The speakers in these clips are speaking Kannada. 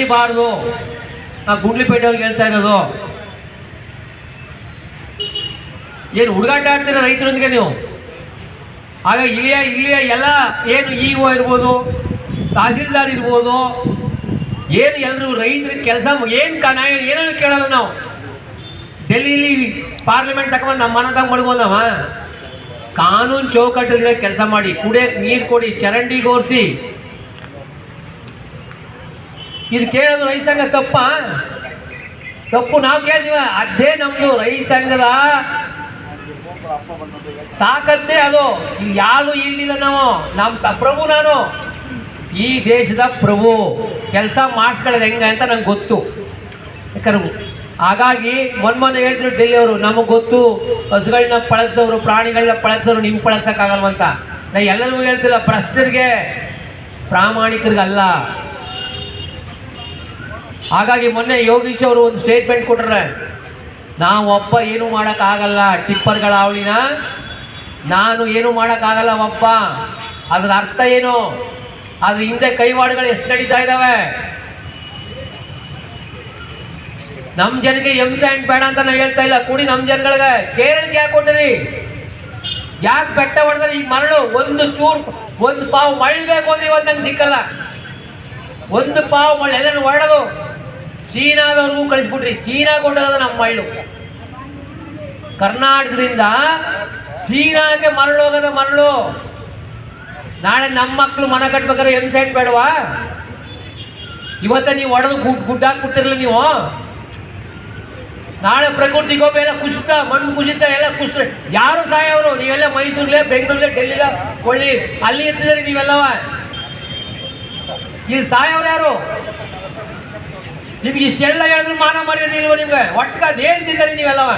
ಬಾರದು. ಗುಂಡ್ಲಿಪೇಟೆ ಅವ್ರಿಗೆ ಹೇಳ್ತಾ ಇರೋದು, ಏನು ಹುಡುಗಾಟ ಆಡ್ತೀರ ರೈತರೊಂದಿಗೆ ನೀವು? ಆಗ ಇಲ್ಲಿಯ ಎಲ್ಲ ಏನು ಇಒ ಇರ್ಬೋದು, ತಹಸೀಲ್ದಾರ್ ಇರ್ಬೋದು, ಏನು ಎಲ್ಲರೂ ರೈತರಿಗೆ ಕೆಲಸ ಏನೇನು ಕೇಳಲ್ಲ ನಾವು. ಡೆಲ್ಲಿಲಿ ಪಾರ್ಲಿಮೆಂಟ್ ತಗೊಂಡು ನಮ್ಮ ಮನದಾಗ ಮಡ್ಕೊಂಡವ ಕಾನೂನು ಚೌಕಟ್ಟಲ್ಲಿ ಕೆಲಸ ಮಾಡಿ, ಕುಡಿಯೋಕೆ ನೀರು ಕೊಡಿ, ಚರಂಡಿಗೆ ಓರಿಸಿ. ಇದು ಕೇಳೋದು ರೈತ ಸಂಘ ತಪ್ಪು ನಾವು ಕೇಳ್ತೀವ. ಅದೇ ನಮ್ದು ರೈತ ಸಂಘದ ತಾಕತ್ತೇ ಅದು. ಯಾರು ಇಲ್ಲಿಲ್ಲ, ನಮ್ಮ ಪ್ರಭು, ನಾನು ಈ ದೇಶದ ಪ್ರಭು. ಕೆಲಸ ಮಾಡಿಸ್ಕೊಳ್ಳೋದು ಹೆಂಗೆ ಅಂತ ನಂಗೆ ಗೊತ್ತು. ಯಾಕಂದ್ರೆ ಹಾಗಾಗಿ ಮೊನ್ನೆ ಹೇಳಿದ್ರು ಡೆಲ್ಲಿಯವರು, ನಮಗೆ ಗೊತ್ತು ಹಸುಗಳನ್ನ ಪಳಸೋರು, ಪ್ರಾಣಿಗಳನ್ನ ಪಳಸೋರು, ನಿಮ್ಗೆ ಪಳಸೋಕ್ಕಾಗಲ್ವಂತ. ನಾ ಎಲ್ಲರಿಗೂ ಹೇಳ್ತಿಲ್ಲ, ಭ್ರಷ್ಟರಿಗೆ, ಪ್ರಾಮಾಣಿಕರಿಗಲ್ಲ. ಹಾಗಾಗಿ ಮೊನ್ನೆ ಯೋಗೀಶ್ ಅವರು ಒಂದು ಸ್ಟೇಟ್ಮೆಂಟ್ ಕೊಟ್ರೆ, ನಾವು ಒಬ್ಬ ಏನು ಮಾಡೋಕ್ಕಾಗಲ್ಲ, ಟಿಪ್ಪರ್ಗಳ ಅವಳಿನ ನಾನು ಏನು ಮಾಡೋಕ್ಕಾಗಲ್ಲ ಒಬ್ಬ. ಅದ್ರ ಅರ್ಥ ಏನು? ಅದ್ರ ಹಿಂದೆ ಕೈವಾಡುಗಳು ಎಷ್ಟು ನಡೀತಾ ಇದ್ದಾವೆ. ನಮ್ಮ ಜನಕ್ಕೆ ಎಂಸೆಂಟ್ ಬೇಡ ಅಂತ ನಾನು ಹೇಳ್ತಾ ಇಲ್ಲ, ಕೂಡಿ ನಮ್ಮ ಜನಗಳಿಗೆ. ಕೇರಳಕ್ಕೆ ಯಾಕೆ ಕೊಟ್ಟಿರಿ? ಯಾಕೆ ಬೆಟ್ಟ ಹೊಡೆದ್ರೆ ಈಗ ಮರಳು ಒಂದು ಪಾವು ಮಳ್ಬೇಕು ಅಂದ್ರೆ ಇವತ್ತು ನಂಗೆ ಸಿಕ್ಕಲ್ಲ. ಒಂದು ಪಾವು ಮಳ್ಳು ಎಲ್ಲರೂ ಹೊರಡೋದು ಚೀನಾದವ್ರಿಗೂ ಕಳಿಸ್ಬಿಟ್ರಿ. ಚೀನಾ ಕೊಂಡೋದು ನಮ್ಮ ಮಳ್ಳು. ಕರ್ನಾಟಕದಿಂದ ಚೀನಾಗೆ ಮರಳು ಹೋಗೋದು ಮರಳು. ನಾಳೆ ನಮ್ಮ ಮಕ್ಕಳು ಮನೆ ಕಟ್ಬೇಕಾದ್ರೆ ಎಂಸೆಂಟ್ ಬೇಡವಾ? ಇವತ್ತ ನೀವು ಹೊಡೆದು ಗುಡ್ಡಾಕ್ಬಿಟ್ಟಿರಲ್ಲ ನೀವು. ನಾಳೆ ಪ್ರಕೃತಿ ಗೋಪೆ ಎಲ್ಲ ಕುಸಿತ, ಮಣ್ಣು ಕುಸಿತ ಎಲ್ಲ ಕುಸಿತ. ಯಾರು ಸಾಯವರು? ನೀವೆಲ್ಲ ಮೈಸೂರ್ಲೆ, ಬೆಂಗಳೂರಲ್ಲೇ, ಡೆಲ್ಲಿಲ, ಕೊಳ್ಳಿ ಅಲ್ಲಿ ಇರ್ತಿದ್ದೀರಿ ನೀವೆಲ್ಲವ. ಇಲ್ಲಿ ಸಾಯವ್ರು ಯಾರು? ನಿಮ್ಗೆ ಇಷ್ಟೆಲ್ಲ ಹೇಳಿದ್ರು ಮಾನ ಮರ್ಯಾದೆ ಇಲ್ವ ನಿಮ್ಗೆ? ಒಟ್ಟಿಗೆ ಅದೇನು ತಿಂದರೆ ನೀವೆಲ್ಲವ?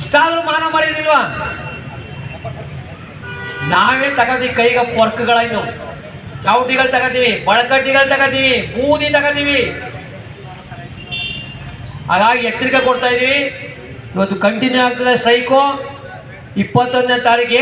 ಇಷ್ಟಾದ್ರೂ ಮಾನ ಮರ್ಯಾದಿಲ್ವಾ? ನಾವೇ ತಗೋತೀವಿ ಕೈಗೆ ಪೊರ್ಕ್ಗಳನ್ನು, ಚೌಟಿಗಳು ತಗೋತೀವಿ, ಬಳಕಟ್ಟಿಗಳು ತಗೋತೀವಿ, ಬೂದಿ ತಗೋತೀವಿ. ಹಾಗಾಗಿ ಎಚ್ಚರಿಕೆ ಕೊಡ್ತಾ ಇದೀವಿ. ಇವತ್ತು ಕಂಟಿನ್ಯೂ ಆಗ್ತದೆ ಸ್ಟ್ರೈಕು. 21ನೇ ತಾರೀಕು